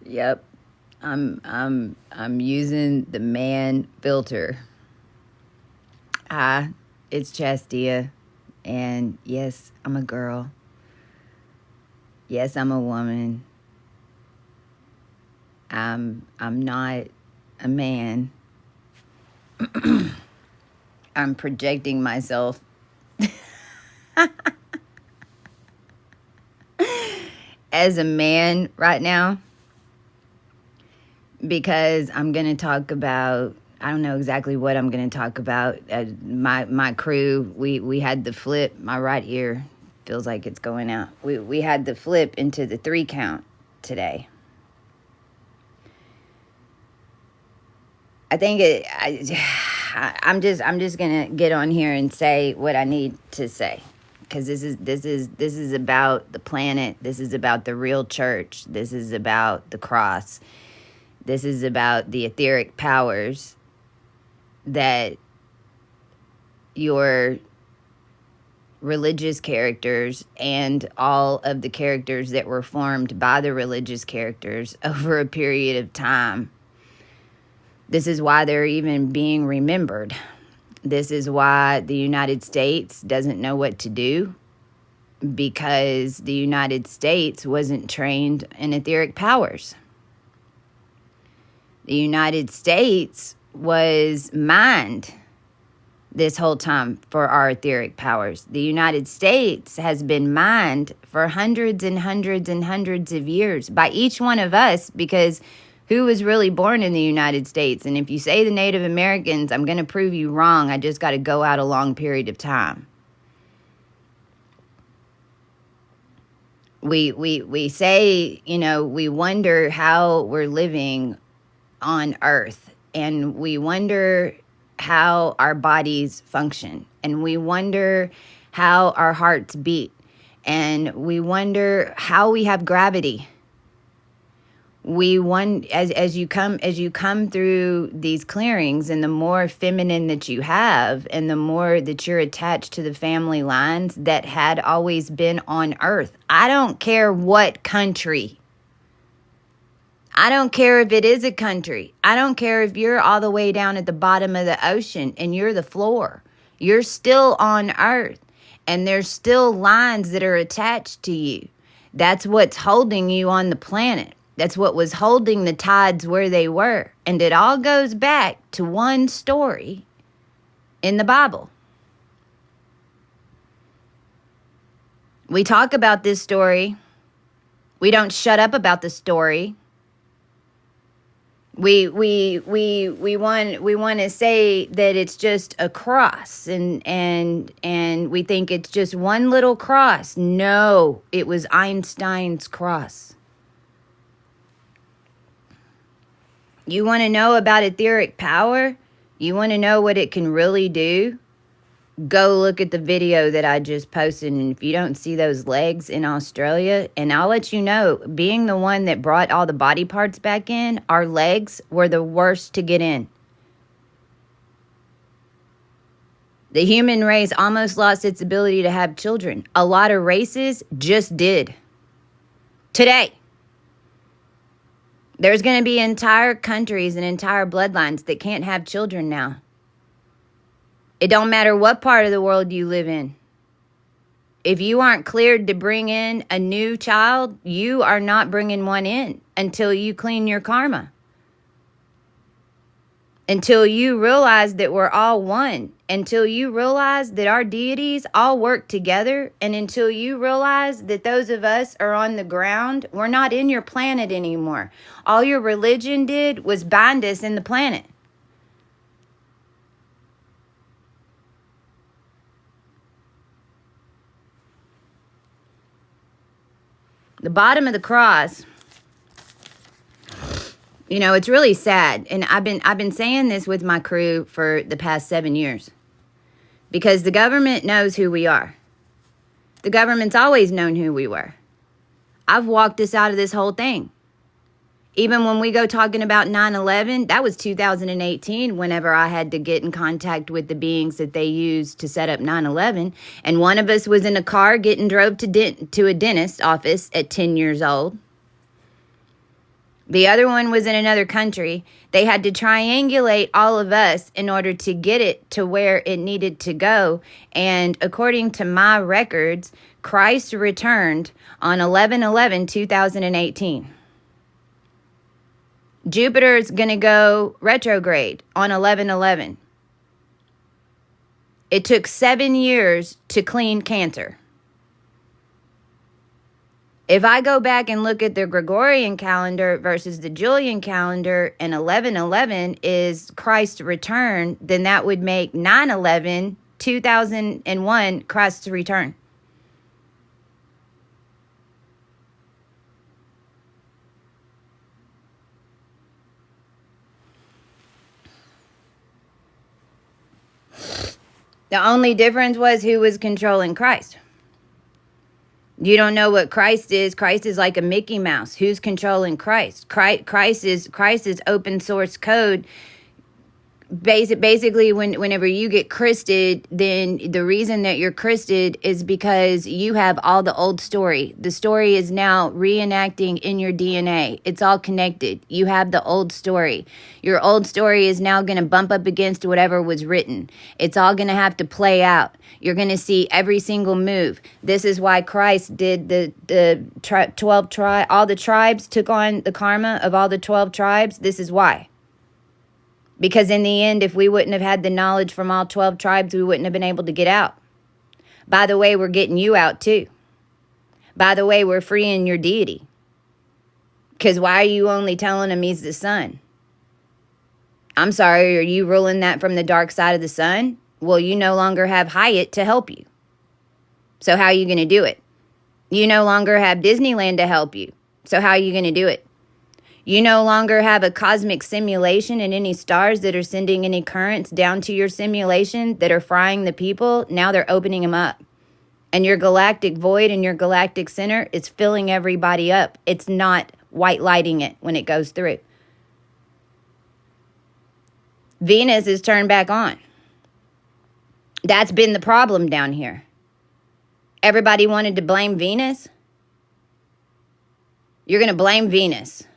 Yep. I'm using the man filter. Hi, it's Chastia, and yes, I'm a girl. Yes, I'm a woman. I'm not a man. I'm projecting myself as a man right now because I'm going to talk about, I don't know exactly what I'm going to talk about. My crew, we had the flip. My right ear feels like it's going out. We had the flip into the 3 count today. I think I'm just gonna get on here and say what I need to say, because this is about the planet. This is about the real church. This is about the cross. This is about the etheric powers that your religious characters and all of the characters that were formed by the religious characters over a period of time. This is why they're even being remembered. This is why the United States doesn't know what to do, because the United States wasn't trained in etheric powers. The United States was mined this whole time for our etheric powers. The United States has been mined for hundreds and hundreds and hundreds of years by each one of us, because who was really born in the United States? And if you say the Native Americans, I'm going to prove you wrong. I just got to go out a long period of time. We say, we wonder how we're living on Earth, and we wonder how our bodies function, and we wonder how our hearts beat, and we wonder how we have gravity. We want, as you come through these clearings, and the more feminine that you have, and the more that you're attached to the family lines that had always been on Earth. I don't care what country. I don't care if it is a country. I don't care if you're all the way down at the bottom of the ocean and you're the floor. You're still on Earth, and there's still lines that are attached to you. That's what's holding you on the planet. That's what was holding the tides where they were. And it all goes back to one story in the Bible. We talk about this story. We don't shut up about the story. We want to say that it's just a cross, and we think it's just one little cross. No, it was Einstein's cross. You want to know about etheric power? You want to know what it can really do? Go look at the video that I just posted. And if you don't see those legs in Australia, and I'll let you know, being the one that brought all the body parts back in, our legs were the worst to get in. The human race almost lost its ability to have children. A lot of races just did. Today. There's going to be entire countries and entire bloodlines that can't have children now. It don't matter what part of the world you live in. If you aren't cleared to bring in a new child, you are not bringing one in until you clean your karma. Until you realize that we're all one. Until you realize that our deities all work together. And until you realize that those of us are on the ground, we're not in your planet anymore. All your religion did was bind us in the planet. The bottom of the cross, it's really sad. And I've been saying this with my crew for the past 7 years. Because the government knows who we are. The government's always known who we were. I've walked us out of this whole thing. Even when we go talking about 9/11, that was 2018 whenever I had to get in contact with the beings that they used to set up 9/11. And one of us was in a car getting drove to a dentist's office at 10 years old. The other one was in another country. They had to triangulate all of us in order to get it to where it needed to go. And according to my records, Christ returned on 11/11/2018. Jupiter's going to go retrograde on 11/11. It took 7 years to clean Cancer. If I go back and look at the Gregorian calendar versus the Julian calendar, and 11/11 is Christ's return, then that would make 9/11, 2001, Christ's return. The only difference was who was controlling Christ. You don't know what Christ is. Christ is like a Mickey Mouse. Who's controlling Christ? Christ is open source code. Basically, whenever you get christed, then the reason that you're christed is because you have all the old story. The story is now reenacting in your DNA. It's all connected. You have the old story. Your old story is now going to bump up against whatever was written. It's all going to have to play out. You're going to see every single move. This is why Christ did the 12 tribes. All the tribes took on the karma of all the 12 tribes. This is why. Because in the end, if we wouldn't have had the knowledge from all 12 tribes, we wouldn't have been able to get out. By the way, we're getting you out too. By the way, we're freeing your deity. Because why are you only telling him he's the sun? I'm sorry, are you ruling that from the dark side of the sun? Well, you no longer have Hyatt to help you. So how are you going to do it? You no longer have Disneyland to help you. So how are you going to do it? You no longer have a cosmic simulation and any stars that are sending any currents down to your simulation that are frying the people. Now they're opening them up. And your galactic void and your galactic center is filling everybody up. It's not white lighting it when it goes through. Venus is turned back on. That's been the problem down here. Everybody wanted to blame Venus. You're going to blame Venus.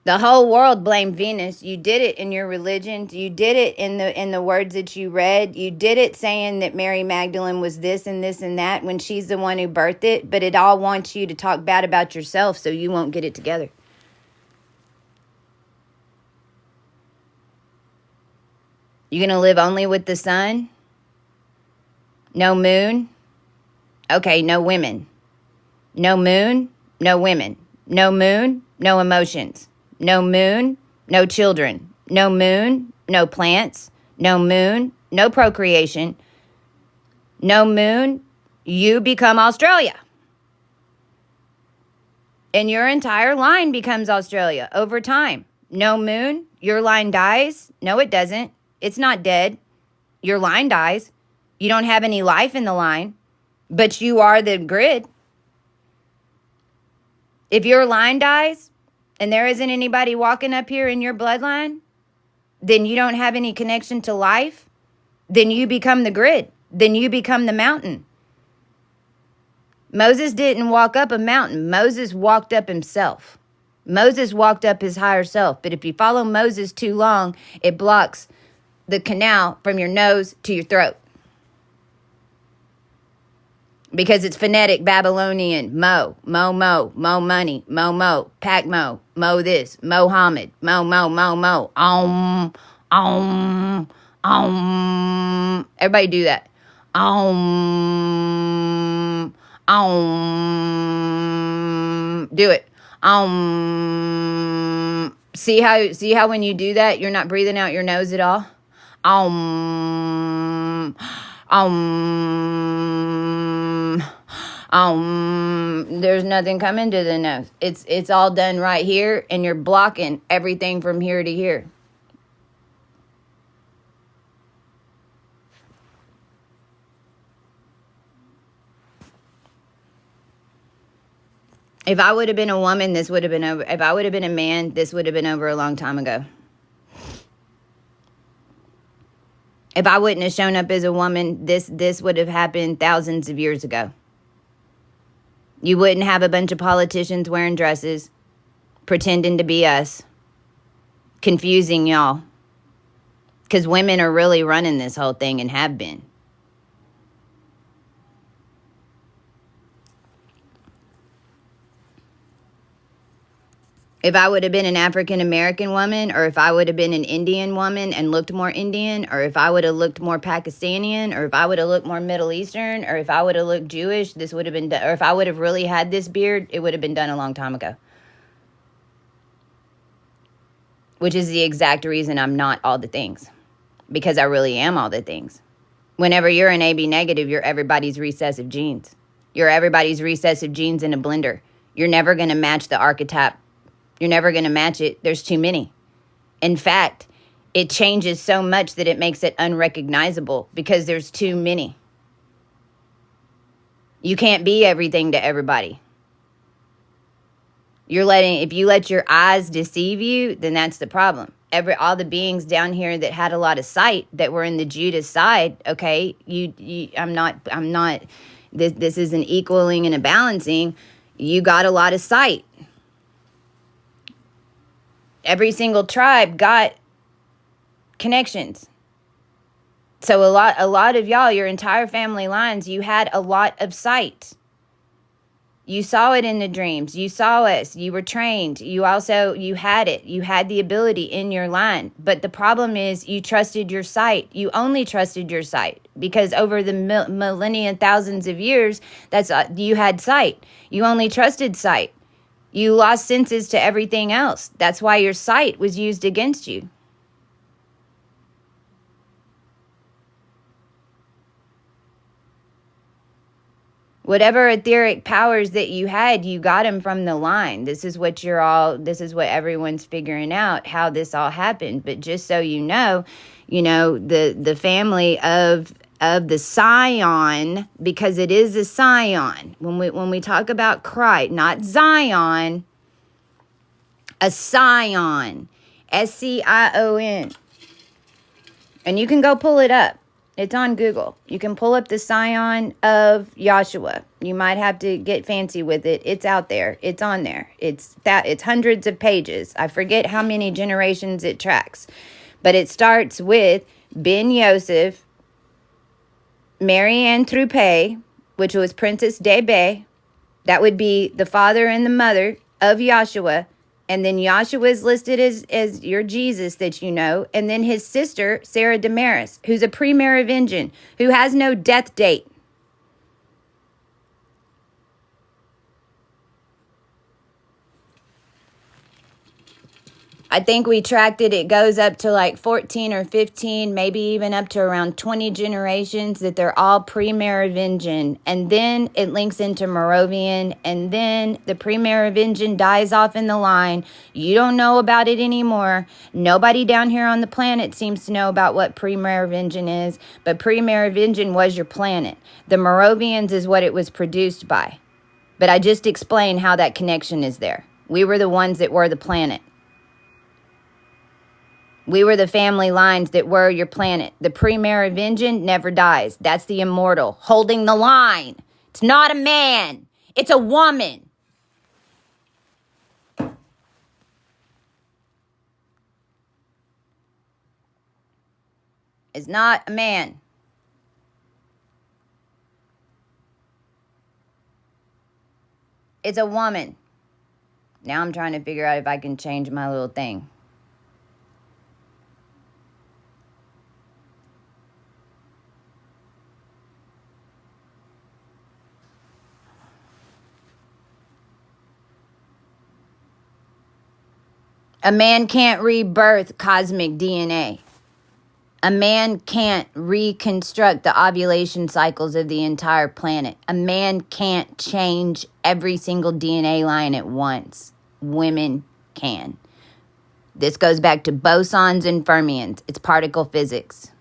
The whole world blamed Venus. You did it in your religions. You did it in the words that you read. You did it saying that Mary Magdalene was this and this and that when she's the one who birthed it. But it all wants you to talk bad about yourself so you won't get it together. You gonna live only with the sun? No moon? Okay, no women. No moon, no women. No moon, no emotions. No moon, no children. No moon, no plants. No moon, no procreation. No moon, you become Australia. And your entire line becomes Australia over time. No moon, your line dies. No, it doesn't. It's not dead. Your line dies. You don't have any life in the line, but you are the grid. If your line dies and there isn't anybody walking up here in your bloodline, then you don't have any connection to life. Then you become the grid. Then you become the mountain. Moses didn't walk up a mountain. Moses walked up himself. Moses walked up his higher self. But if you follow Moses too long, it blocks the canal from your nose to your throat. Because it's phonetic Babylonian. Mo, mo, mo, mo money, mo, mo, pack mo, mo this, Mohammed, mo, mo, mo, mo, Everybody do that. Do it. See how when you do that, you're not breathing out your nose at all? There's nothing coming to the nose. It's all done right here, and you're blocking everything from here to here. If I would have been a woman, this would have been over. If I would have been a man, this would have been over a long time ago. If I wouldn't have shown up as a woman, this would have happened thousands of years ago. You wouldn't have a bunch of politicians wearing dresses, pretending to be us, confusing y'all. Because women are really running this whole thing and have been. If I would have been an African American woman, or if I would have been an Indian woman and looked more Indian, or if I would have looked more Pakistani, or if I would have looked more Middle Eastern, or if I would have looked Jewish, this would have been done. Or if I would have really had this beard, it would have been done a long time ago. Which is the exact reason I'm not all the things. Because I really am all the things. Whenever you're an AB negative, you're everybody's recessive genes. You're everybody's recessive genes in a blender. You're never going to match the archetype. You're never going to match it. There's too many. In fact, it changes so much that it makes it unrecognizable because there's too many. You can't be everything to everybody. If you let your eyes deceive you, then that's the problem. All the beings down here that had a lot of sight, that were in the Judas side, okay, I'm not, this is an equaling and a balancing. You got a lot of sight. Every single tribe got connections. So a lot of y'all, your entire family lines, you had a lot of sight. You saw it in the dreams. You saw us. You were trained. You had it. You had the ability in your line. But the problem is you trusted your sight. You only trusted your sight because over the millennia, thousands of years, you had sight. You only trusted sight. You lost senses to everything else. That's why your sight was used against you. Whatever etheric powers that you had, you got them from the line. This is what everyone's figuring out, how this all happened. But just so you know, the family of the scion, because it is a scion. When we talk about Christ, not Zion, a scion, S-C-I-O-N. And you can go pull it up. It's on Google. You can pull up the scion of Yahshua. You might have to get fancy with it. It's out there. It's on there. It's hundreds of pages. I forget how many generations it tracks. But it starts with Ben Yosef, Marianne Trupe, which was Princess Debe. That would be the father and the mother of Yahshua. And then Yahshua is listed as your Jesus that you know. And then his sister, Sarah Damaris, who's a pre-Merovingian, who has no death date. I think we tracked it. It goes up to like 14 or 15, maybe even up to around 20 generations that they're all pre-Merovingian. And then it links into Moravian. And then the pre-Merovingian dies off in the line. You don't know about it anymore. Nobody down here on the planet seems to know about what pre-Merovingian is. But pre-Merovingian was your planet. The Moravians is what it was produced by. But I just explained how that connection is there. We were the ones that were the planet. We were the family lines that were your planet. The pre-Merovingian never dies. That's the immortal, holding the line. It's not a man. It's a woman. It's not a man. It's a woman. Now I'm trying to figure out if I can change my little thing. A man can't rebirth cosmic DNA. A man can't reconstruct the ovulation cycles of the entire planet. A man can't change every single DNA line at once. Women can. This goes back to bosons and fermions. It's particle physics.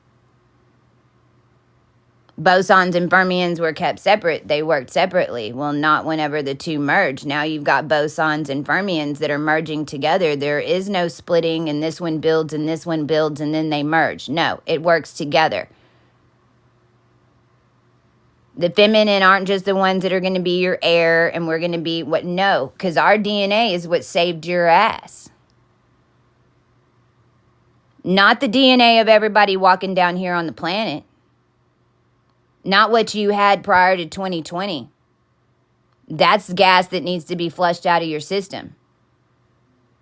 Bosons and fermions were kept separate. They worked separately. Well, not whenever the two merge. Now you've got bosons and fermions that are merging together. There is no splitting and this one builds and this one builds and then they merge. No, it works together. The feminine aren't just the ones that are going to be your air and we're going to be what? No, because our DNA is what saved your ass. Not the DNA of everybody walking down here on the planet. Not what you had prior to 2020. That's gas that needs to be flushed out of your system.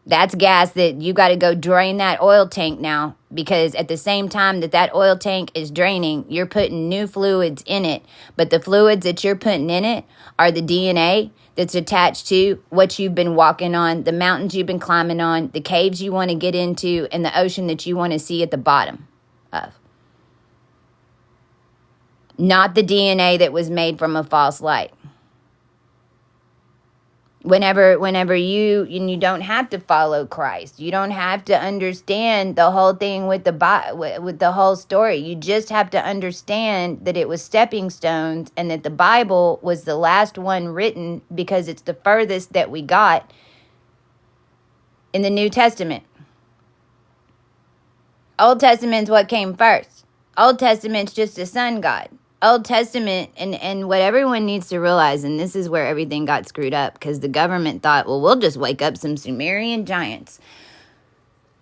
That's gas that you got to go drain that oil tank now, because at the same time that that oil tank is draining, you're putting new fluids in it. But the fluids that you're putting in it are the DNA that's attached to what you've been walking on, the mountains you've been climbing on, the caves you want to get into, and the ocean that you want to see at the bottom of. Not the DNA that was made from a false light. Whenever you don't have to follow Christ, you don't have to understand the whole thing with the whole story. You just have to understand that it was stepping stones and that the Bible was the last one written because it's the furthest that we got in the New Testament. Old Testament's what came first. Old Testament's just a sun god. Old Testament, and what everyone needs to realize, and this is where everything got screwed up, because the government thought, well, we'll just wake up some Sumerian giants.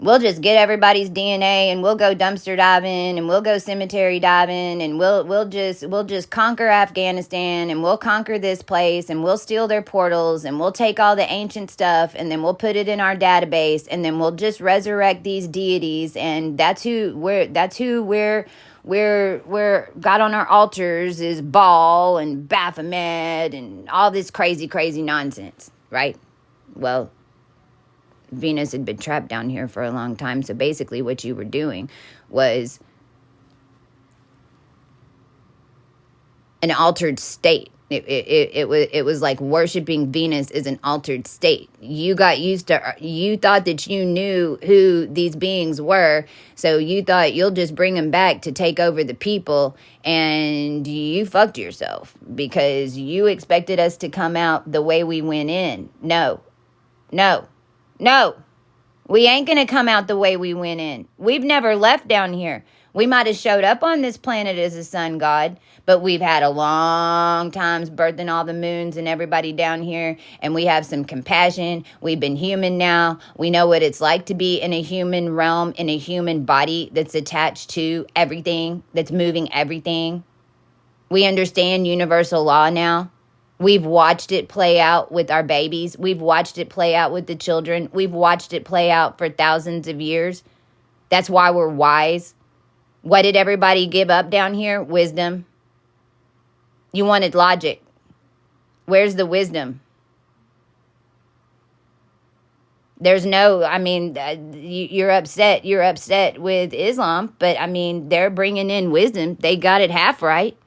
We'll just get everybody's DNA and we'll go dumpster diving and we'll go cemetery diving and we'll just conquer Afghanistan and we'll conquer this place and we'll steal their portals and we'll take all the ancient stuff and then we'll put it in our database and then we'll just resurrect these deities, and that's who we're got on our altars is Baal and Baphomet and all this crazy nonsense, right? Well, Venus had been trapped down here for a long time. So basically what you were doing was an altered state. It was like worshiping Venus is an altered state. You got used to, you thought that you knew who these beings were. So you thought you'll just bring them back to take over the people, and you fucked yourself because you expected us to come out the way we went in. No. We ain't going to come out the way we went in. We've never left down here. We might have showed up on this planet as a sun god, but we've had a long times birthing all the moons and everybody down here, and we have some compassion. We've been human now. We know what it's like to be in a human realm, in a human body that's attached to everything, that's moving everything. We understand universal law now. We've watched it play out with our babies. We've watched it play out with the children. We've watched it play out for thousands of years. That's why we're wise. What did everybody give up down here? Wisdom. You wanted logic. Where's the wisdom? There's no, you're upset. You're upset with Islam, but they're bringing in wisdom. They got it half right.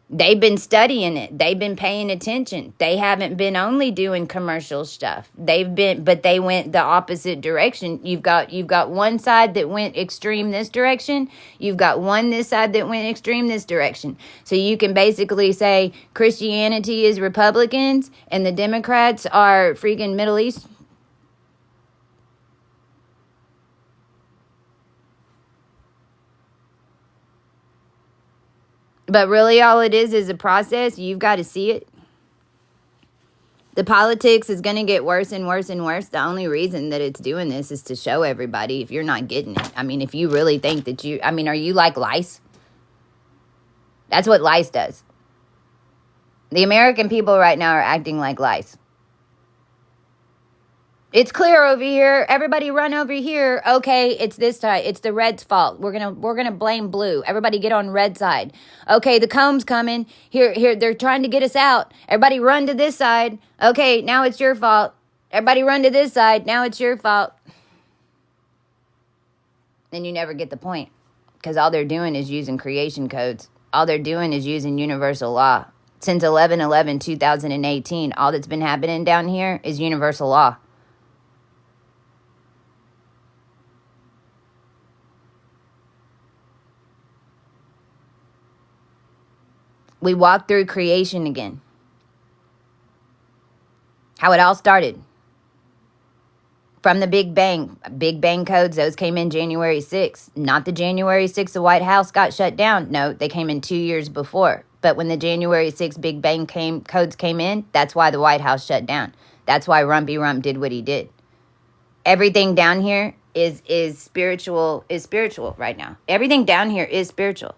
They've been studying it. They've been paying attention. They haven't been only doing commercial stuff. But they went the opposite direction. You've got one side that went extreme this direction. You've got one this side that went extreme this direction. So you can basically say Christianity is Republicans and the Democrats are freaking Middle East. But really all it is a process. You've got to see it. The politics is going to get worse and worse and worse. The only reason that it's doing this is to show everybody if you're not getting it. If you really think that are you like lice? That's what lice does. The American people right now are acting like lice. It's clear over here. Everybody run over here. Okay, it's this side. It's the red's fault. We're gonna blame blue. Everybody get on red side. Okay, the comb's coming. Here, they're trying to get us out. Everybody run to this side. Okay, now it's your fault. Everybody run to this side. Now it's your fault. Then you never get the point. Because all they're doing is using creation codes. All they're doing is using universal law. Since 11/11/2018, all that's been happening down here is universal law. We walked through creation again. How it all started. From the Big Bang codes, those came in January 6th. Not the January 6th the White House got shut down. No, they came in 2 years before. But when the January 6th Big Bang codes came in, that's why the White House shut down. That's why Rumpy Rump did what he did. Everything down here is spiritual right now. Everything down here is spiritual.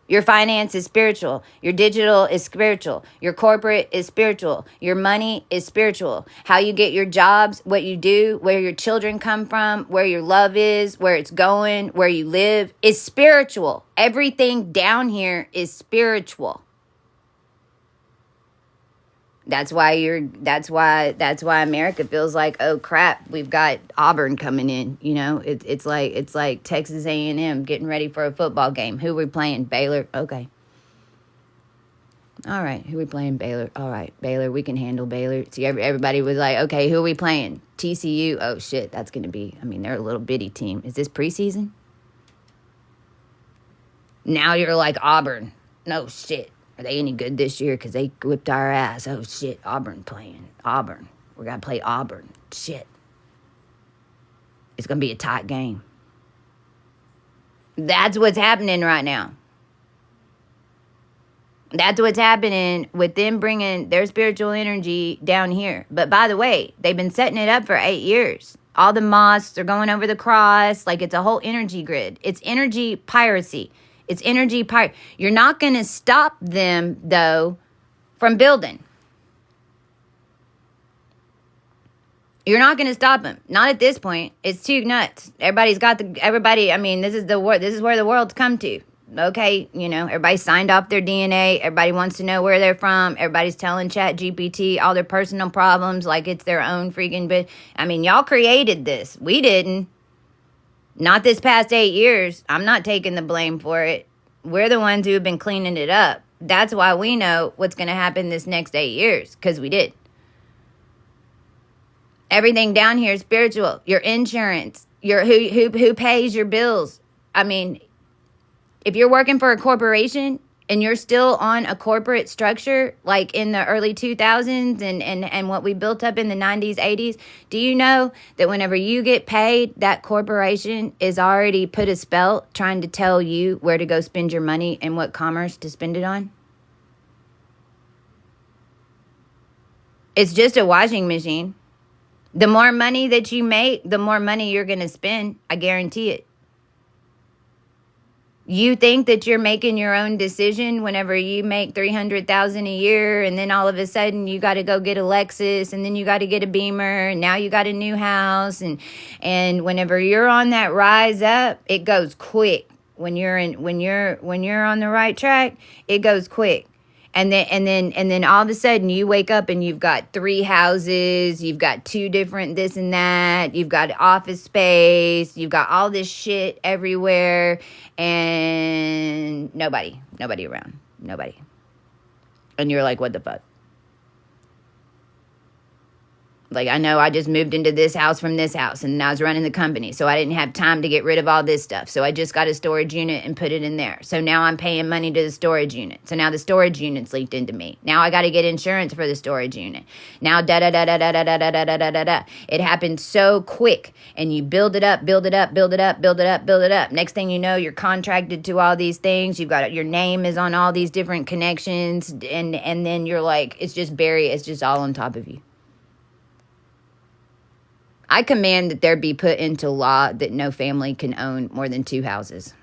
Your finance is spiritual. Your digital is spiritual. Your corporate is spiritual. Your money is spiritual. How you get your jobs, what you do, where your children come from, where your love is, where it's going, where you live is spiritual. Everything down here is spiritual. That's why America feels like, oh crap, we've got Auburn coming in. You know, it's like Texas A&M getting ready for a football game. Who are we playing? Baylor. Okay. All right. Who are we playing? Baylor. All right. Baylor. We can handle Baylor. See, everybody was like, okay, who are we playing? TCU. Oh shit, that's gonna be. I mean, they're a little bitty team. Is this preseason? Now you're like Auburn. No shit. Are they any good this year? Because they whipped our ass. Oh, shit. Auburn playing. Auburn. We're going to play Auburn. Shit. It's going to be a tight game. That's what's happening right now. That's what's happening with them bringing their spiritual energy down here. But by the way, they've been setting it up for 8 years. All the mosques are going over the cross. Like, it's a whole energy grid. It's energy piracy. It's energy pirate. You're not going to stop them, though, from building. You're not going to stop them. Not at this point. It's too nuts. Everybody, I mean, this is where the world's come to. Okay, you know, everybody signed off their DNA. Everybody wants to know where they're from. Everybody's telling ChatGPT all their personal problems like it's their own freaking bit. I mean, y'all created this. We didn't. Not this past 8 years. I'm not taking the blame for it. We're the ones who have been cleaning it up. That's why we know what's going to happen this next 8 years, because we did. Everything down here is spiritual. Your insurance, who pays your bills. I mean, if you're working for a corporation and you're still on a corporate structure like in the early 2000s and what we built up in the 90s, 80s, do you know that whenever you get paid, that corporation is already put a spell trying to tell you where to go spend your money and what commerce to spend it on? It's just a washing machine. The more money that you make, the more money you're going to spend. I guarantee it. You think that you're making your own decision whenever you make $300,000 a year, and then all of a sudden you got to go get a Lexus, and then you got to get a Beamer, and now you got a new house, and whenever you're on that rise up, it goes quick. When you're on the right track, it goes quick. And then all of a sudden you wake up and you've got 3 houses, you've got 2 different this and that, you've got office space, you've got all this shit everywhere, and nobody around, nobody. And you're like, what the fuck? Like, I know I just moved into this house from this house, and I was running the company, so I didn't have time to get rid of all this stuff. So I just got a storage unit and put it in there. So now I'm paying money to the storage unit. So now the storage unit's leaked into me. Now I got to get insurance for the storage unit. Now da-da-da-da-da-da-da-da-da-da-da. It happened so quick, and you build it up, build it up, build it up, build it up, build it up. Next thing you know, you're contracted to all these things. You've got your name is on all these different connections, and then you're like, it's just all on top of you. I command that there be put into law that no family can own more than 2 houses.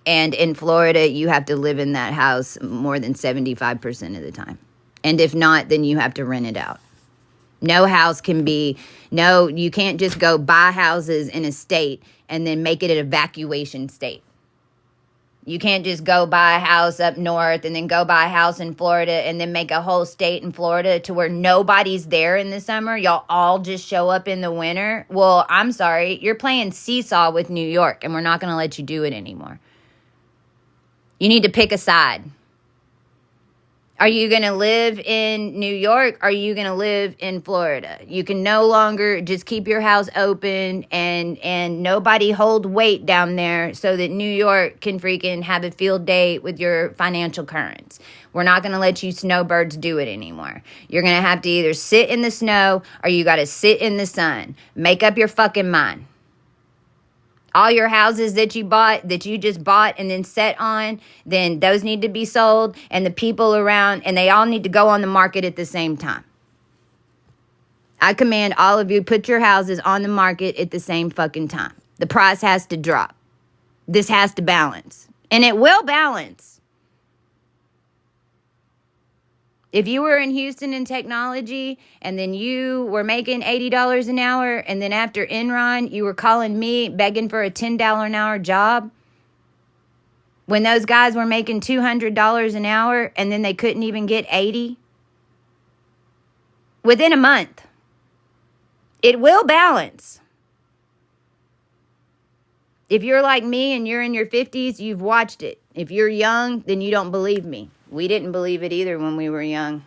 And in Florida, you have to live in that house more than 75% of the time. And if not, then you have to rent it out. You can't just go buy houses in a state and then make it an evacuation state. You can't just go buy a house up north and then go buy a house in Florida and then make a whole state in Florida to where nobody's there in the summer. Y'all all just show up in the winter. Well, I'm sorry. You're playing seesaw with New York, and we're not going to let you do it anymore. You need to pick a side. Are you going to live in New York? Or are you going to live in Florida? You can no longer just keep your house open and nobody hold weight down there so that New York can freaking have a field day with your financial currents. We're not going to let you snowbirds do it anymore. You're going to have to either sit in the snow or you got to sit in the sun. Make up your fucking mind. All your houses that you bought, that you just bought and then set on, then those need to be sold. And the people around, and they all need to go on the market at the same time. I command all of you, put your houses on the market at the same fucking time. The price has to drop. This has to balance. And it will balance. If you were in Houston in technology and then you were making $80 an hour and then after Enron, you were calling me begging for a $10 an hour job, when those guys were making $200 an hour and then they couldn't even get 80, within a month, it will balance. If you're like me and you're in your 50s, you've watched it. If you're young, then you don't believe me. We didn't believe it either when we were young.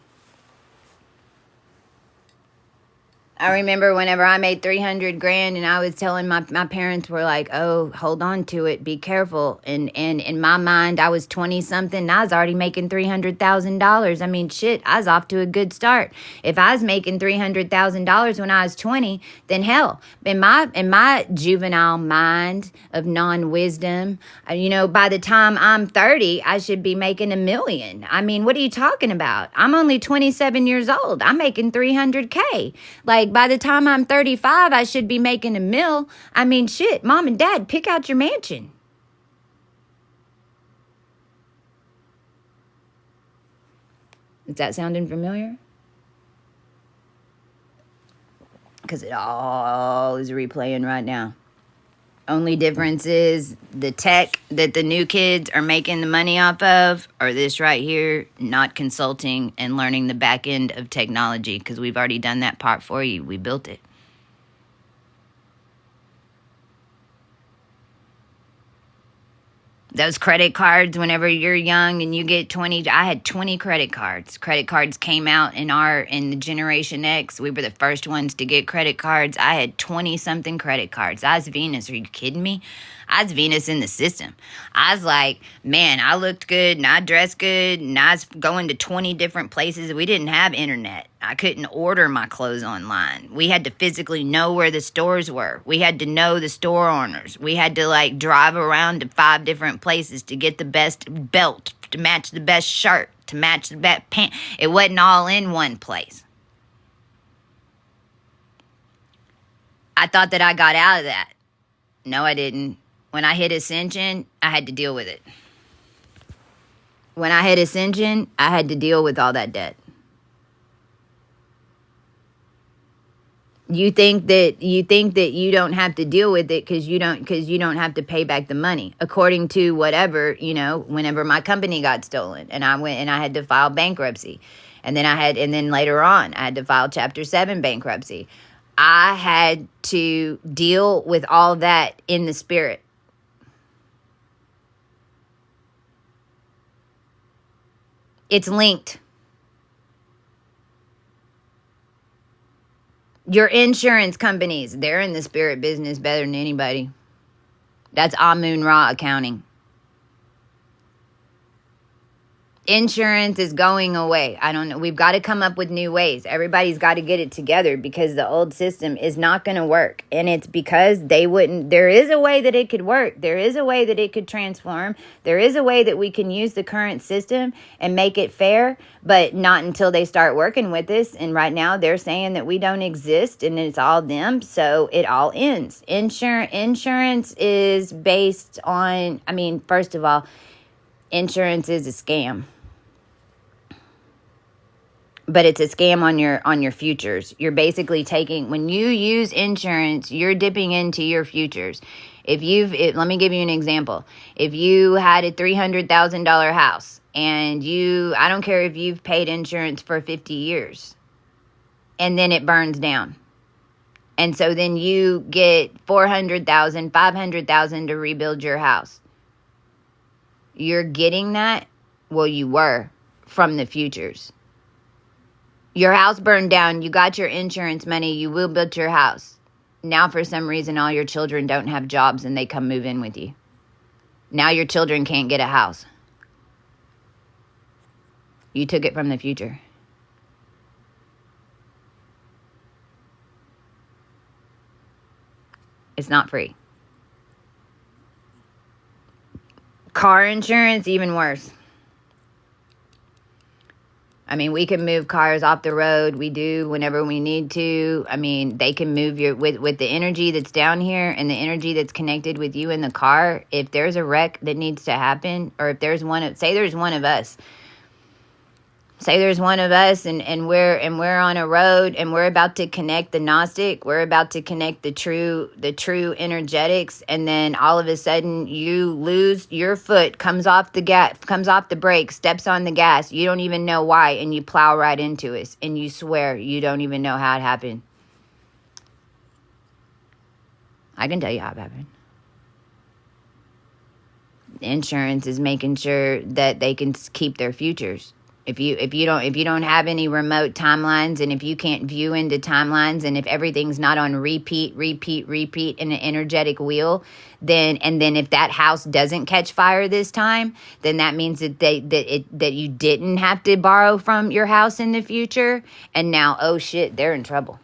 I remember whenever I made 300 grand and I was telling my parents were like, oh, hold on to it. Be careful. And in my mind, I was 20 something. And I was already making $300,000. I mean, shit, I was off to a good start. If I was making $300,000 when I was 20, then hell, in my juvenile mind of non-wisdom, by the time I'm 30, I should be making $1 million. I mean, what are you talking about? I'm only 27 years old. I'm making $300K. Like, by the time I'm 35, I should be making $1 million. I mean, shit, mom and dad, pick out your mansion. Is that sounding familiar? Because it all is replaying right now. Only difference is the tech that the new kids are making the money off of, or this right here, not consulting and learning the back end of technology, because we've already done that part for you. We built it. Those credit cards, whenever you're young and you get 20, I had 20 credit cards. Credit cards came out in the Generation X. We were the first ones to get credit cards. I had 20-something credit cards. I was Venus. Are you kidding me? I was Venus in the system. I was like, man, I looked good and I dressed good and I was going to 20 different places. We didn't have internet. I couldn't order my clothes online. We had to physically know where the stores were. We had to know the store owners. We had to drive around to 5 different places to get the best belt, to match the best shirt, to match the best pant. It wasn't all in one place. I thought that I got out of that. No, I didn't. When I hit Ascension, I had to deal with it. When I hit Ascension, I had to deal with all that debt. You think that you don't have to deal with it because you don't have to pay back the money, according to whatever, whenever my company got stolen and I went and I had to file bankruptcy, and then later on I had to file Chapter 7 bankruptcy. I had to deal with all that in the spirit. It's linked. Your insurance companies, they're in the spirit business better than anybody. That's Amun Ra accounting. Insurance is going away. I don't know. We've got to come up with new ways. Everybody's got to get it together because the old system is not going to work. And it's because there is a way that it could work. There is a way that it could transform. There is a way that we can use the current system and make it fair, but not until they start working with us. And right now they're saying that we don't exist and it's all them. So it all ends. Insurance is based on, first of all, insurance is a scam. But it's a scam on your futures. You're basically when you use insurance, you're dipping into your futures. Let me give you an example. If you had a $300,000 house and I don't care if you've paid insurance for 50 years and then it burns down. And so then you get $400,000, $500,000 to rebuild your house. You're getting that? Well, you were from the futures. Your house burned down. You got your insurance money. You will build your house. Now, for some reason, all your children don't have jobs and they come move in with you. Now your children can't get a house. You took it from the future. It's not free. Car insurance, even worse. I mean, we can move cars off the road. We do whenever we need to. I mean, they can move your with the energy that's down here and the energy that's connected with you in the car. If there's a wreck that needs to happen, or if there's say there's one of us. Say there's one of us and we're on a road and we're about to connect the Gnostic, we're about to connect the true energetics, and then all of a sudden you lose your foot, comes off the brake, steps on the gas, you don't even know why, and you plow right into us and you swear you don't even know how it happened. I can tell you how it happened. Insurance is making sure that they can keep their futures. If you don't have any remote timelines, and if you can't view into timelines, and if everything's not on repeat in an energetic wheel, then if that house doesn't catch fire this time, then that means that you didn't have to borrow from your house in the future, and now, oh shit, they're in trouble.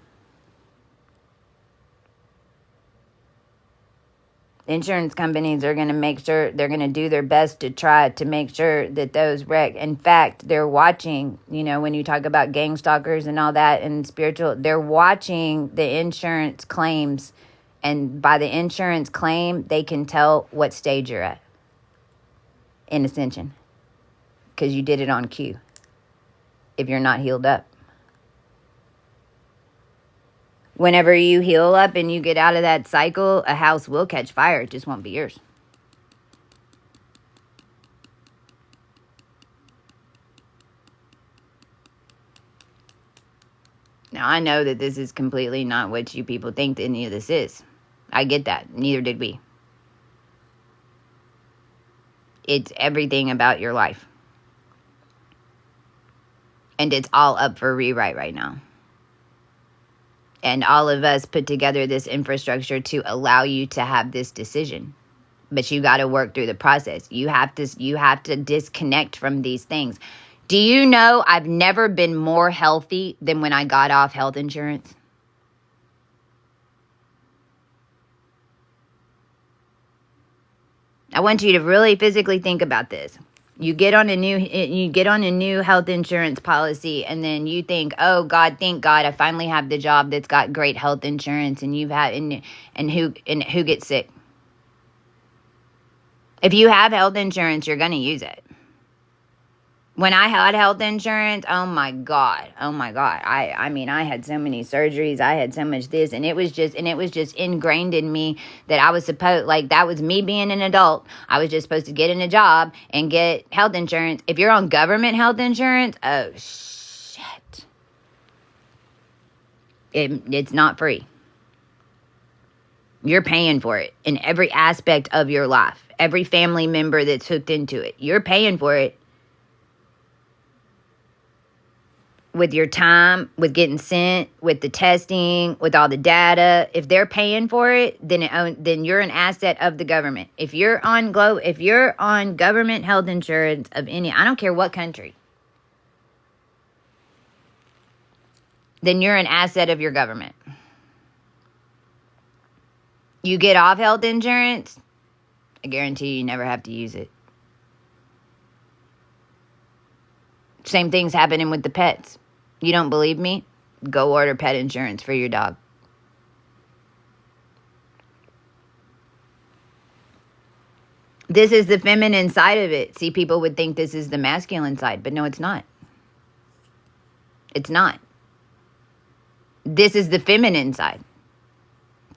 Insurance companies are going to make sure, they're going to do their best to try to make sure that those wreck. In fact, they're watching, when you talk about gang stalkers and all that and spiritual, they're watching the insurance claims. And by the insurance claim, they can tell what stage you're at in ascension. Because you did it on cue. If you're not healed up. Whenever you heal up and you get out of that cycle, a house will catch fire. It just won't be yours. Now, I know that this is completely not what you people think any of this is. I get that. Neither did we. It's everything about your life. And it's all up for rewrite right now. And all of us put together this infrastructure to allow you to have this decision. But you got to work through the process. You have to disconnect from these things. Do you know I've never been more healthy than when I got off health insurance? I want you to really physically think about this. You get on a new health insurance policy, and then you think, "Oh God, thank God, I finally have the job that's got great health insurance." And who gets sick? If you have health insurance, you're gonna use it. When I had health insurance, oh my God. I mean, I had so many surgeries, I had so much this, and it was just ingrained in me that I was that was me being an adult. I was just supposed to get in a job and get health insurance. If you're on government health insurance, oh shit. It's not free. You're paying for it in every aspect of your life. Every family member that's hooked into it, you're paying for it. With your time, with getting sent, with the testing, with all the data. If they're paying for it, then you're an asset of the government. If you're on government health insurance of any, I don't care what country, then you're an asset of your government. You get off health insurance, I guarantee you never have to use it. Same thing's happening with the pets. You don't believe me? Go order pet insurance for your dog. This is the feminine side of it. See, people would think this is the masculine side, but no, it's not. It's not. This is the feminine side.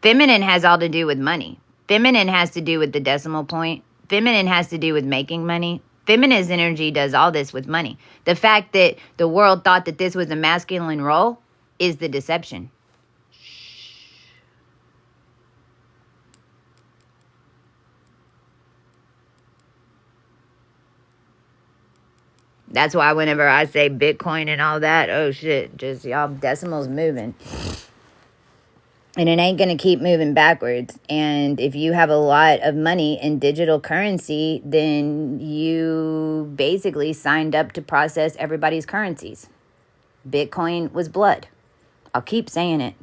Feminine has all to do with money. Feminine has to do with the decimal point. Feminine has to do with making money. Feminine energy does all this with money. The fact that the world thought that this was a masculine role is the deception. That's why whenever I say Bitcoin and all that, oh shit, just y'all decimals moving. And it ain't going to keep moving backwards. And if you have a lot of money in digital currency, then you basically signed up to process everybody's currencies. Bitcoin was blood. I'll keep saying it.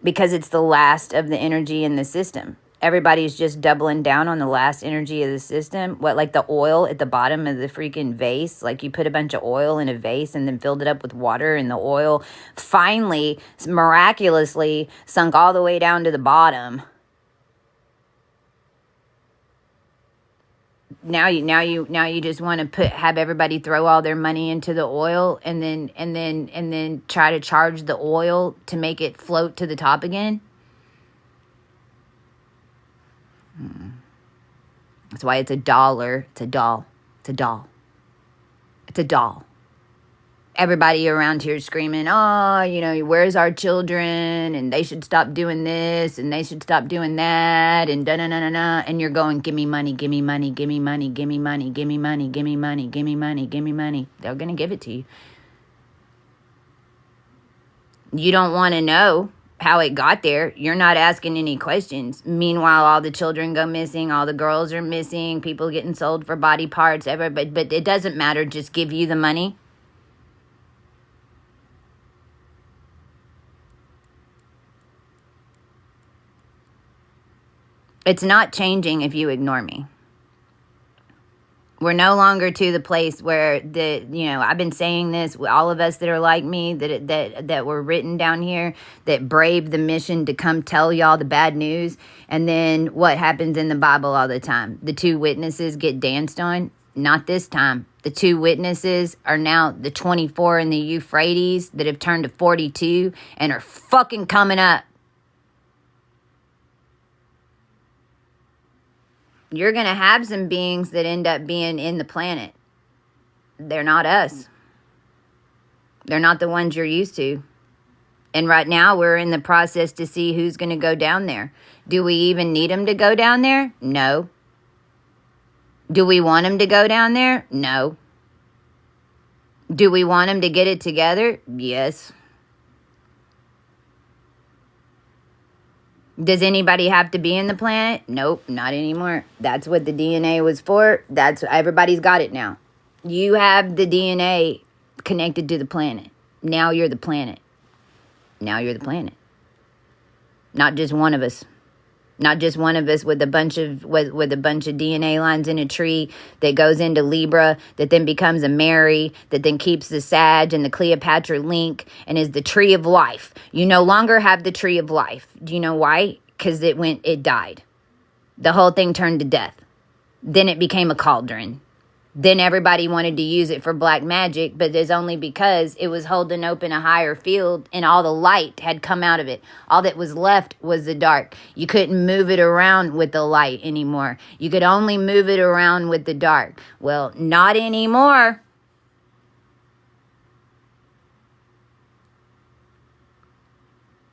Because it's the last of the energy in the system. Everybody's just doubling down on the last energy of the system. What, like the oil at the bottom of the freaking vase? Like you put a bunch of oil in a vase and then filled it up with water, and the oil finally, miraculously, sunk all the way down to the bottom. Now you just want to have everybody throw all their money into the oil and then try to charge the oil to make it float to the top again. That's why it's a dollar. It's a doll. It's a doll. It's a doll. Everybody around here screaming, oh, you know, where's our children? And they should stop doing this and they should stop doing that and da-na-na-na-na. And you're going, give me money, give me money, give me money, give me money, give me money, give me money, give me money, give me money. They're going to give it to you. You don't want to know how it got there. You're not asking any questions. Meanwhile, all the children go missing, all the girls are missing, people getting sold for body parts, but it doesn't matter. Just give you the money. It's not changing if you ignore me. We're no longer to the place where I've been saying this, all of us that are like me, that were written down here, that braved the mission to come tell y'all the bad news. And then what happens in the Bible all the time? The two witnesses get danced on. Not this time. The two witnesses are now the 24 in the Euphrates that have turned to 42 and are fucking coming up. You're going to have some beings that end up being in the planet. They're not us. They're not the ones you're used to. And right now we're in the process to see who's going to go down there. Do we even need them to go down there? No. Do we want them to go down there? No. Do we want them to get it together? Yes. Does anybody have to be in the planet? Nope, not anymore. That's what the DNA was for. Everybody's got it now. You have the DNA connected to the planet. Now you're the planet. Now you're the planet. Not just one of us. Not just one of us with a bunch of DNA lines in a tree that goes into Libra, that then becomes a Mary, that then keeps the Sag and the Cleopatra link and is the tree of life. You no longer have the tree of life. Do you know why? Because it died. The whole thing turned to death. Then it became a cauldron. Then everybody wanted to use it for black magic, but it's only because it was holding open a higher field and all the light had come out of it. All that was left was the dark. You couldn't move it around with the light anymore. You could only move it around with the dark. Well, not anymore.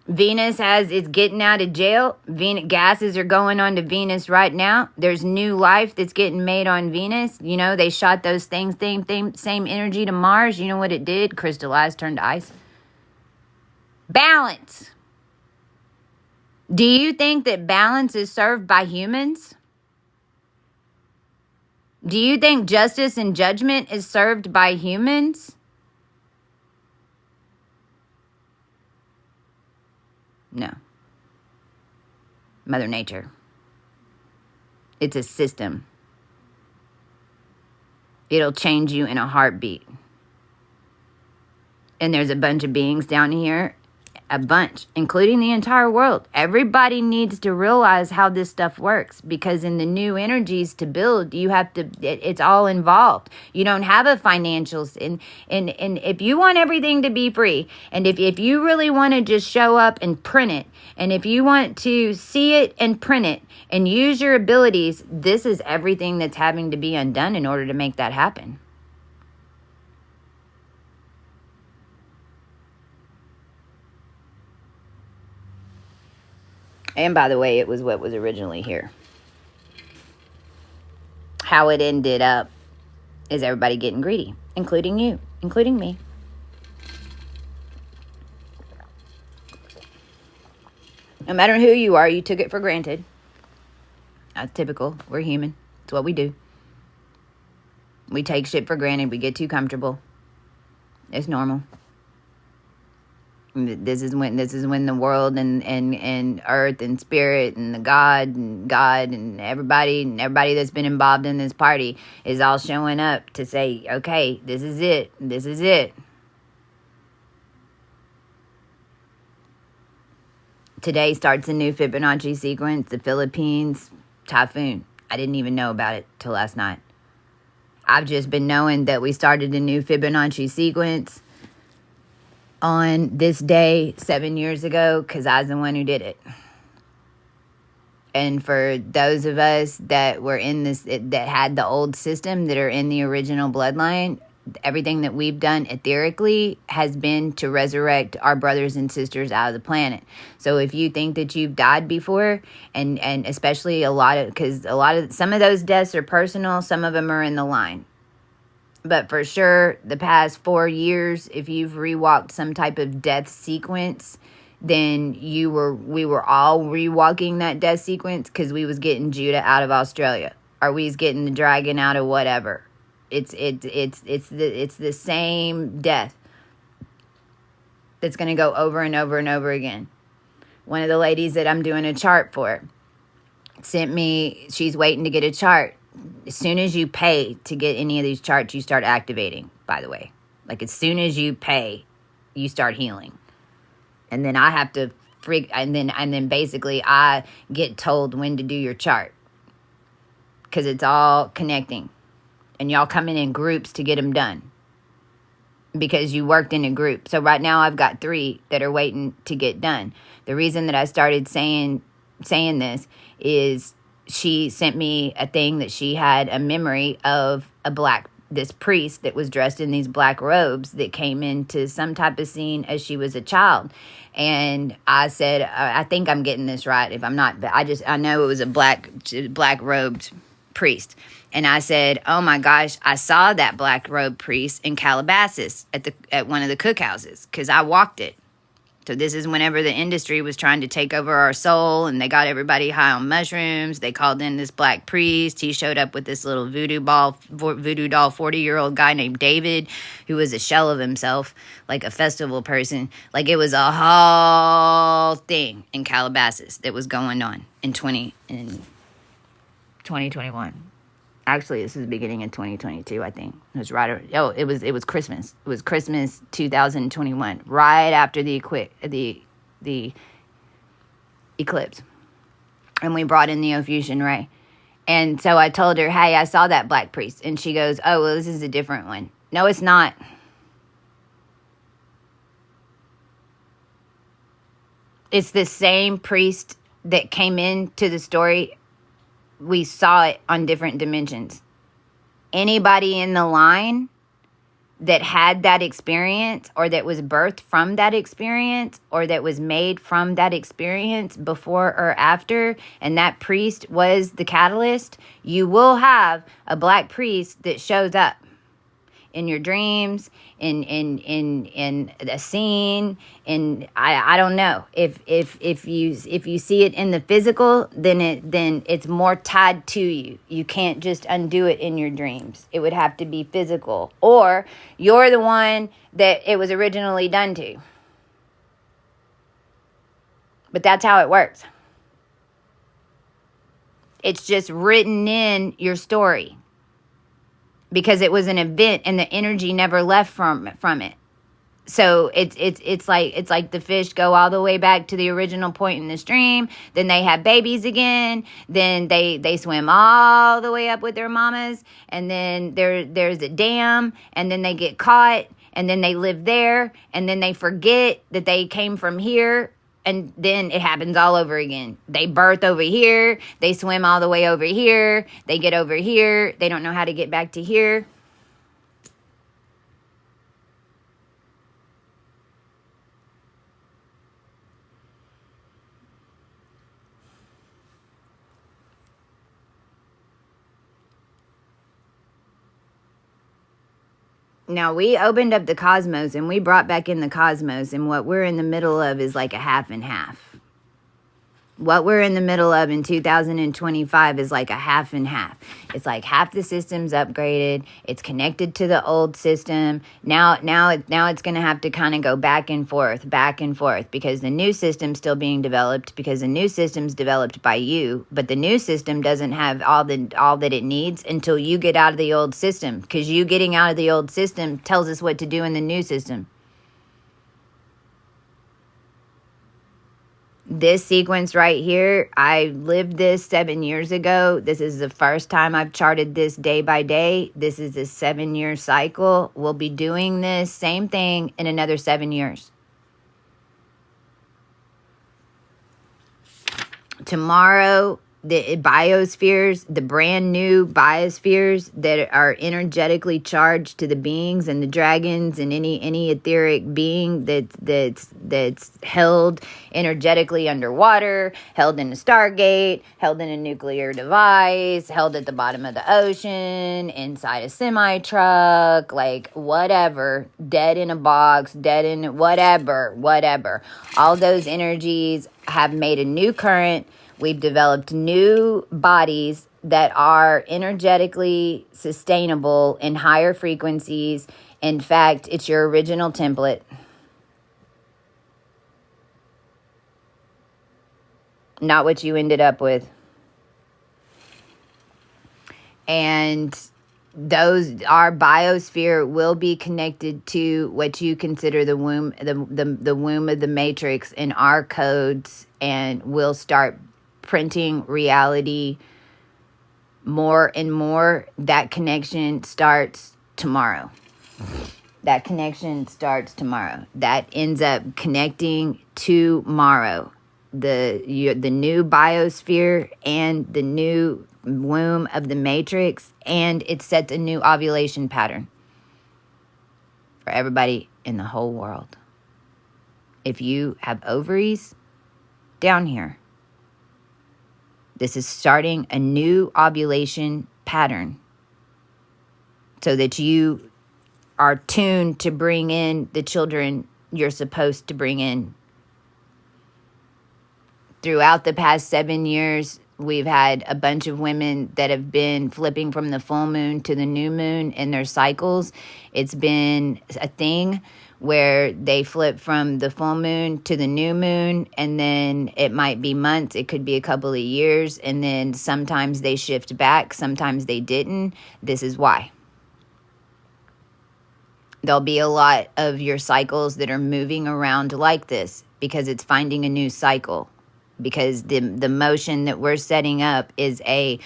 Venus is getting out of jail. Gases are going on to Venus right now. There's new life that's getting made on Venus. You know, they shot those things, same energy to Mars. You know what it did? Crystallized, turned to ice. Balance. Do you think that balance is served by humans? Do you think justice and judgment is served by humans? No. Mother Nature. It's a system. It'll change you in a heartbeat. And there's a bunch of beings down here, a bunch, including the entire world. Everybody needs to realize how this stuff works, because in the new energies to build, you have to, it's all involved. You don't have a financials. And if you want everything to be free, and if you really want to just show up and print it, and if you want to see it and print it and use your abilities, this is everything that's having to be undone in order to make that happen. And by the way, it was what was originally here. How it ended up Is everybody getting greedy, including you, including me? No matter who you are, you took it for granted. That's typical. We're human. It's what we do. We take shit for granted. We get too comfortable. It's normal. This is when the world and earth and spirit and the God and everybody that's been involved in this party is all showing up to say, okay, this is it. This is it. Today starts a new Fibonacci sequence, the Philippines typhoon. I didn't even know about it till last night. I've just been knowing that we started a new Fibonacci sequence on this day 7 years ago because I was the one who did it. And for those of us that were in this, that had the old system, that are in the original bloodline, everything that we've done etherically has been to resurrect our brothers and sisters out of the planet. So if you think that you've died before, and especially some of those deaths are personal, some of them are in the line. But for sure, the past 4 years, if you've rewalked some type of death sequence, then we were all rewalking that death sequence because we was getting Judah out of Australia, or we was getting the dragon out of whatever. It's the same death that's going to go over and over and over again. One of the ladies that I'm doing a chart for sent me, she's waiting to get a chart. As soon as you pay to get any of these charts, you start activating, by the way. Like, as soon as you pay, you start healing. And then I have to and then basically I get told when to do your chart. Because it's all connecting. And y'all coming in groups to get them done. Because you worked in a group. So right now I've got 3 that are waiting to get done. The reason that I started saying this is she sent me a thing that she had a memory of this priest that was dressed in these black robes that came into some type of scene as she was a child. And I said, I think I'm getting this right. If I'm not, but I know it was a black robed priest. And I said, oh my gosh, I saw that black robed priest in Calabasas at one of the cookhouses because I walked it. So this is whenever the industry was trying to take over our soul and they got everybody high on mushrooms. They called in this black priest. He showed up with this little voodoo doll 40-year-old guy named David, who was a shell of himself, like a festival person. Like, it was a whole thing in Calabasas that was going on in 2021. Actually, this was the beginning of 2022, I think. It was it was Christmas. It was Christmas 2021, right after the eclipse. And we brought in the Ophusian Ray. And so I told her, hey, I saw that black priest. And she goes, oh, well, this is a different one. No, it's not. It's the same priest that came into the story. We saw it on different dimensions. Anybody in the line that had that experience, or that was birthed from that experience, or that was made from that experience before or after, and that priest was the catalyst, you will have a black priest that shows up in your dreams, in a scene, and I don't know if you see it in the physical, then it's more tied to you. You can't just undo it in your dreams. It would have to be physical, or you're the one that it was originally done to. But that's how it works. It's just written in your story. Because it was an event and the energy never left from it. So it's like the fish go all the way back to the original point in the stream. Then they have babies again. Then they swim all the way up with their mamas. And then there's a dam. And then they get caught. And then they live there. And then they forget that they came from here. And then it happens all over again. They birth over here. They swim all the way over here. They get over here. They don't know how to get back to here. Now, we opened up the cosmos and we brought back in the cosmos, and what we're in the middle of is like a half and half. What we're in the middle of in 2025 is like a half and half. It's like half the system's upgraded. It's connected to the old system. Now it's going to have to kind of go back and forth, because the new system's still being developed, because the new system's developed by you, but the new system doesn't have all that it needs until you get out of the old system, because you getting out of the old system tells us what to do in the new system. This sequence right here, I lived this 7 years ago. This is the first time I've charted this day by day. This is a 7-year cycle. We'll be doing this same thing in another 7 years. Tomorrow, the biospheres, the brand new biospheres that are energetically charged to the beings and the dragons and any etheric being that's held energetically underwater, held in a Stargate, held in a nuclear device, held at the bottom of the ocean, inside a semi-truck, like whatever, dead in a box, dead in whatever. All those energies have made a new current. We've developed new bodies that are energetically sustainable in higher frequencies. In fact, it's your original template. Not what you ended up with. And our biosphere will be connected to what you consider the womb, the womb of the matrix in our codes, and we'll start printing reality more and more. That connection starts tomorrow. That ends up connecting tomorrow. The new biosphere and the new womb of the matrix, and it sets a new ovulation pattern for everybody in the whole world. If you have ovaries, down here, this is starting a new ovulation pattern so that you are tuned to bring in the children you're supposed to bring in. Throughout the past 7 years, we've had a bunch of women that have been flipping from the full moon to the new moon in their cycles. It's been a thing where they flip from the full moon to the new moon, and then it might be months, it could be a couple of years, and then sometimes they shift back, sometimes they didn't. This is why. There'll be a lot of your cycles that are moving around like this because it's finding a new cycle. Because the motion that we're setting up is a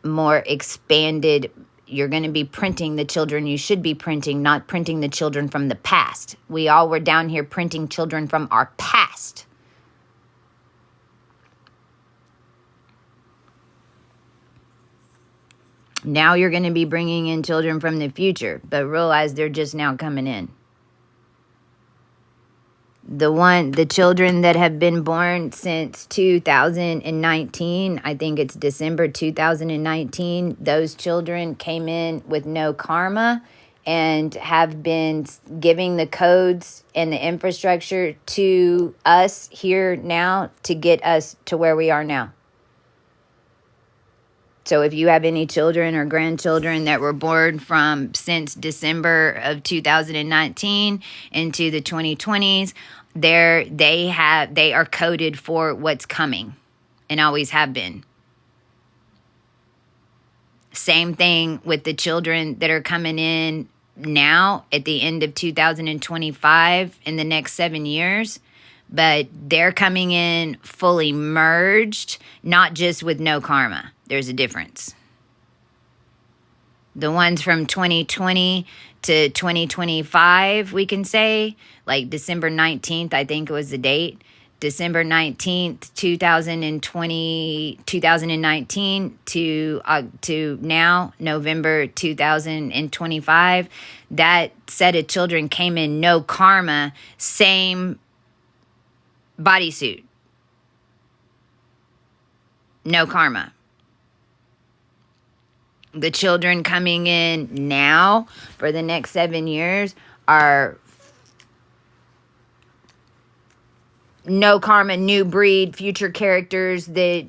more expanded. You're going to be printing the children you should be printing, not printing the children from the past. We all were down here printing children from our past. Now you're going to be bringing in children from the future, but realize they're just now coming in. The children that have been born since 2019, I think it's December 2019, those children came in with no karma and have been giving the codes and the infrastructure to us here now to get us to where we are now. So if you have any children or grandchildren that were born from since December of 2019 into the 2020s, they are coded for what's coming and always have been. Same thing with the children that are coming in now at the end of 2025 in the next 7 years, but they're coming in fully merged, not just with no karma. There's a difference. The ones from 2020 to 2025, we can say, like December 19th, I think it was the date. December 19th, 2019 to now, November 2025, that set of children came in no karma, same bodysuit. No karma. The children coming in now for the next 7 years are no karma, new breed, future characters that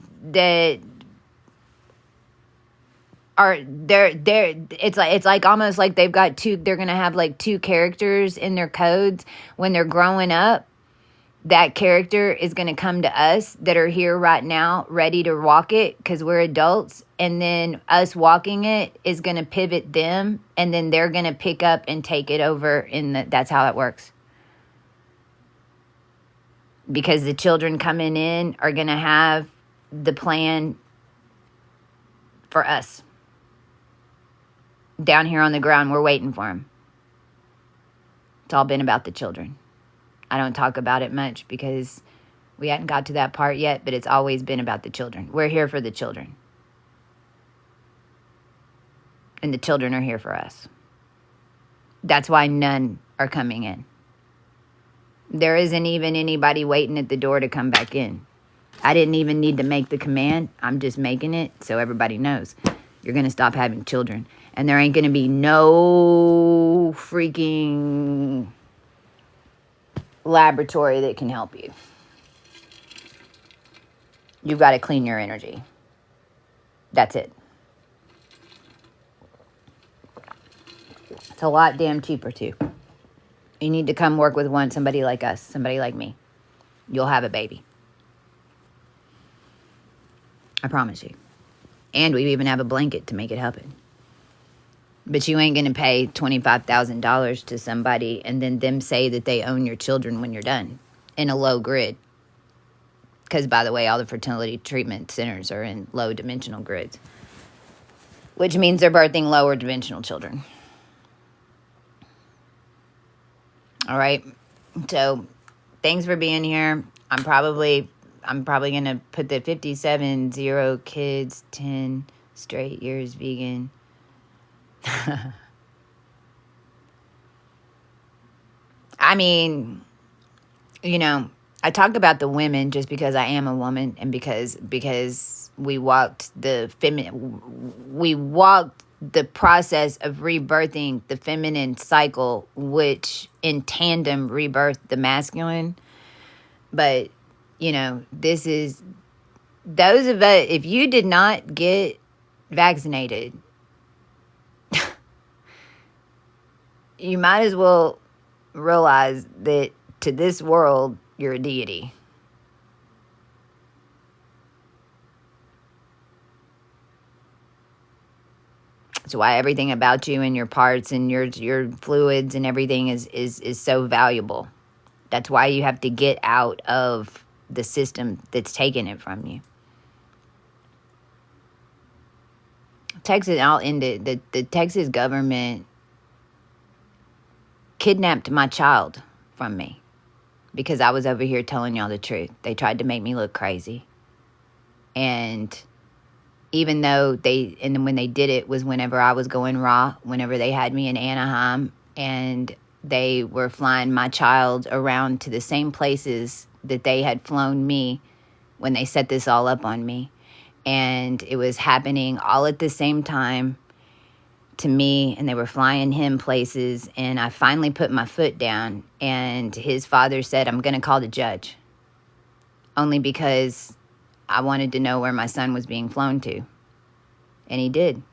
are it's like almost like they've got they're gonna have like two characters in their codes when they're growing up. That character is going to come to us that are here right now, ready to walk it because we're adults. And then us walking it is going to pivot them. And then they're going to pick up and take it over. That's how it works. Because the children coming in are going to have the plan for us. Down here on the ground, we're waiting for them. It's all been about the children. I don't talk about it much because we hadn't got to that part yet, but it's always been about the children. We're here for the children. And the children are here for us. That's why none are coming in. There isn't even anybody waiting at the door to come back in. I didn't even need to make the command. I'm just making it so everybody knows. You're going to stop having children. And there ain't going to be no freaking laboratory that can help you. You've got to clean your energy. That's it. It's a lot damn cheaper too. You need to come work with somebody like us, somebody like me. You'll have a baby. I promise you. And we even have a blanket to make it happen. But you ain't going to pay $25,000 to somebody and then them say that they own your children when you're done in a low grid. Because, by the way, all the fertility treatment centers are in low dimensional grids. Which means they're birthing lower dimensional children. All right. So, thanks for being here. I'm probably going to put the 57, 0 kids, 10 straight years vegan. I mean, I talk about the women just because I am a woman and because we walked the process of rebirthing the feminine cycle, which in tandem rebirthed the masculine. But, this is those of us, if you did not get vaccinated, you might as well realize that to this world, you're a deity. That's why everything about you and your parts and your fluids and everything is so valuable. That's why you have to get out of the system that's taking it from you. Texas, I'll end it. The Texas government kidnapped my child from me because I was over here telling y'all the truth. They tried to make me look crazy. And even though when they did it was whenever I was going raw, whenever they had me in Anaheim and they were flying my child around to the same places that they had flown me when they set this all up on me. And it was happening all at the same time to me, and they were flying him places, and I finally put my foot down, and his father said, I'm going to call the judge, only because I wanted to know where my son was being flown to, and he did.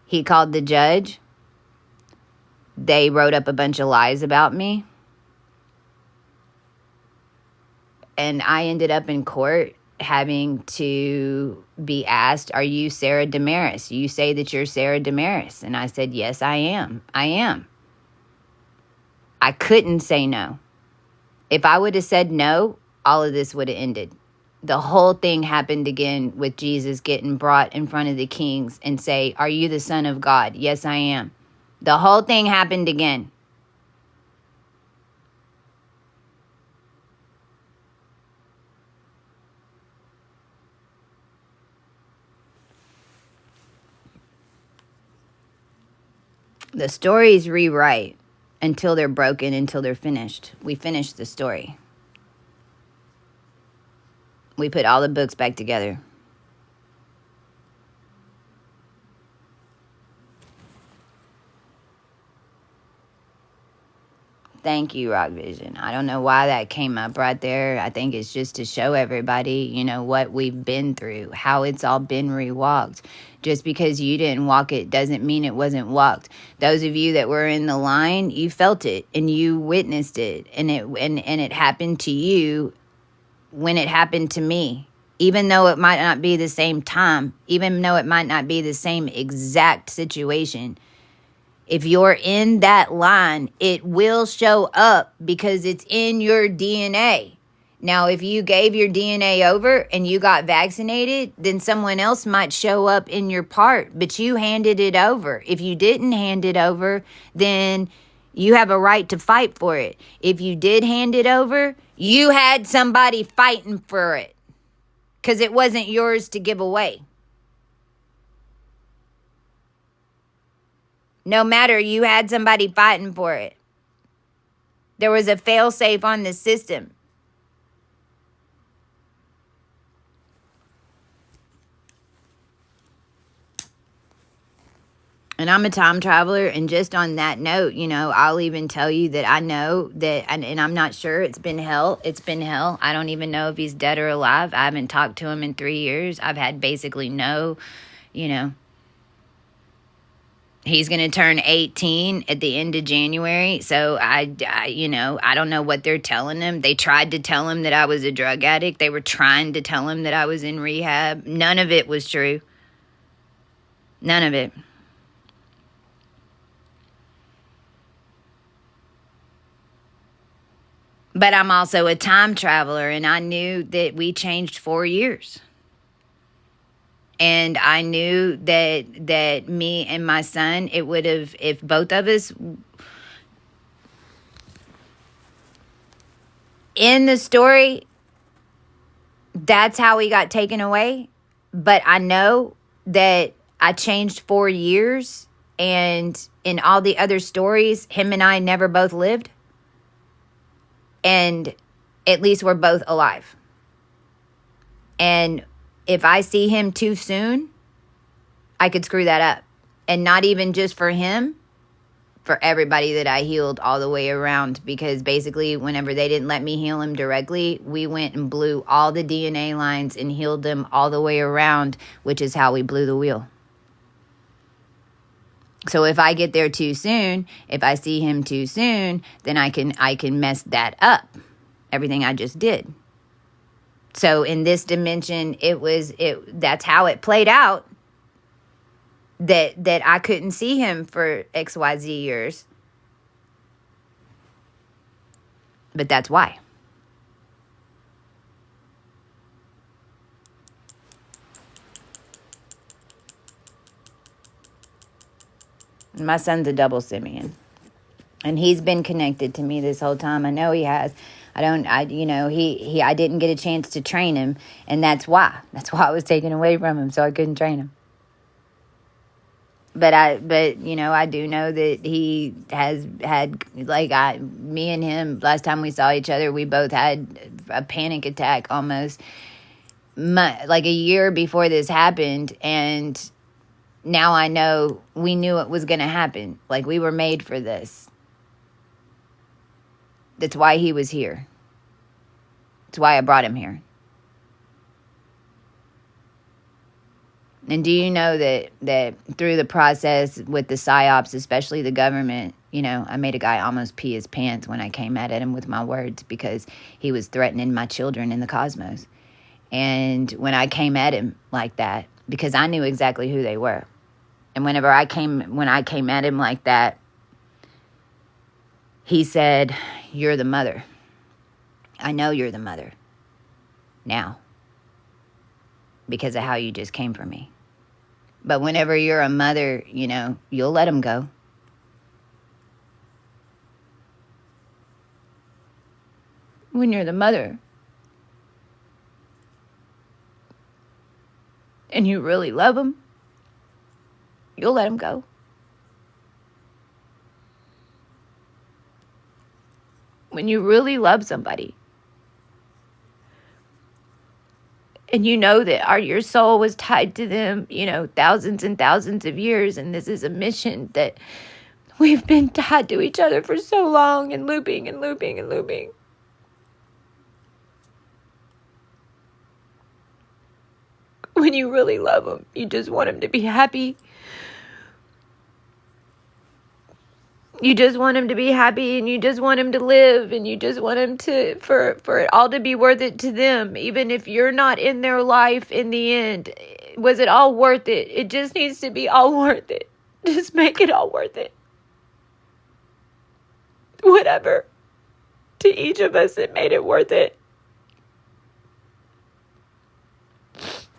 He called the judge. They wrote up a bunch of lies about me, and I ended up in court having to be asked, are you Sarah Damaris? You say that you're Sarah Damaris. And I said, yes, I am. I am. I couldn't say no. If I would have said no, all of this would have ended. The whole thing happened again with Jesus getting brought in front of the kings and say, are you the Son of God? Yes, I am. The whole thing happened again. The stories rewrite until they're broken, until they're finished. We finished the story. We put all the books back together. Thank you, Rock Vision. I don't know why that came up right there. I think it's just to show everybody, what we've been through, how it's all been rewalked. Just because you didn't walk it doesn't mean it wasn't walked. Those of you that were in the line, you felt it and you witnessed it, and it happened to you when it happened to me. Even though it might not be the same time, even though it might not be the same exact situation, if you're in that line, it will show up because it's in your DNA. Now, if you gave your DNA over and you got vaccinated, then someone else might show up in your part, but you handed it over. If you didn't hand it over, then you have a right to fight for it. If you did hand it over, you had somebody fighting for it because it wasn't yours to give away. No matter, you had somebody fighting for it. There was a fail-safe on the system. And I'm a time traveler, and just on that note, I'll even tell you that I know that, and I'm not sure, it's been hell. It's been hell. I don't even know if he's dead or alive. I haven't talked to him in 3 years. I've had basically no, he's going to turn 18 at the end of January. So I don't know what they're telling him. They tried to tell him that I was a drug addict. They were trying to tell him that I was in rehab. None of it was true. None of it. But I'm also a time traveler, and I knew that we changed 4 years. And I knew that me and my son, it would have, if both of us, in the story, that's how he got taken away. But I know that I changed 4 years, and in all the other stories, him and I never both lived. And at least we're both alive. And if I see him too soon, I could screw that up. And not even just for him, for everybody that I healed all the way around. Because basically, whenever they didn't let me heal him directly, we went and blew all the DNA lines and healed them all the way around, which is how we blew the wheel. So if I get there too soon, if I see him too soon, then I can mess that up. Everything I just did. So in this dimension, that's how it played out. That I couldn't see him for XYZ years. But that's why. My son's a double simian. And he's been connected to me this whole time. I know he has. I didn't get a chance to train him, and that's why. That's why I was taken away from him, so I couldn't train him. But I do know that he has had, me and him, last time we saw each other, we both had a panic attack almost, like a year before this happened, and now I know we knew it was going to happen. Like, we were made for this. That's why he was here. That's why I brought him here. And do you know that through the process with the psyops, especially the government, I made a guy almost pee his pants when I came at him with my words because he was threatening my children in the cosmos. And when I came at him like that, because I knew exactly who they were. And when I came at him like that, he said, "You're the mother. I know you're the mother now because of how you just came for me. But whenever you're a mother, you'll let them go. When you're the mother and you really love them, you'll let them go. When you really love somebody and you know that your soul was tied to them, thousands and thousands of years, and this is a mission that We've been tied to each other for so long and looping and looping and looping. When you really love them, you just want them to be happy. You just want them to be happy, and you just want them to live, and you just want them to, for it all to be worth it to them. Even if you're not in their life in the end, was it all worth it? It just needs to be all worth it. Just make it all worth it. Whatever. To each of us, it made it worth it.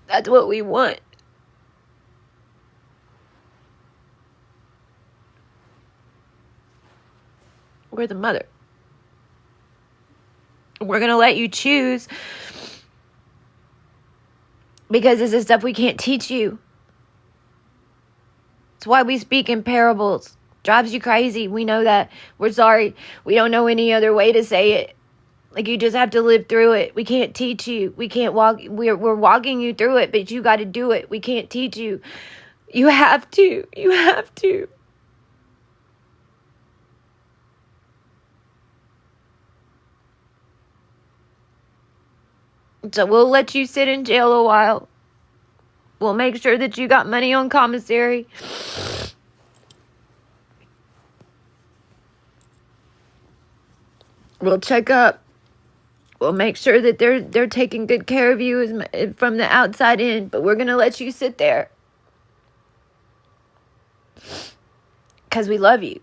That's what we want. We're the mother. We're going to let you choose, because this is stuff we can't teach you. It's why we speak in parables. Drives you crazy. We know that. We're sorry. We don't know any other way to say it. Like, you just have to live through it. We can't teach you. We can't walk. We're walking you through it, but you got to do it. We can't teach you. You have to. You have to. So we'll let you sit in jail a while. We'll make sure that you got money on commissary. We'll check up. We'll make sure that they're taking good care of you from the outside in. But we're going to let you sit there. Because we love you.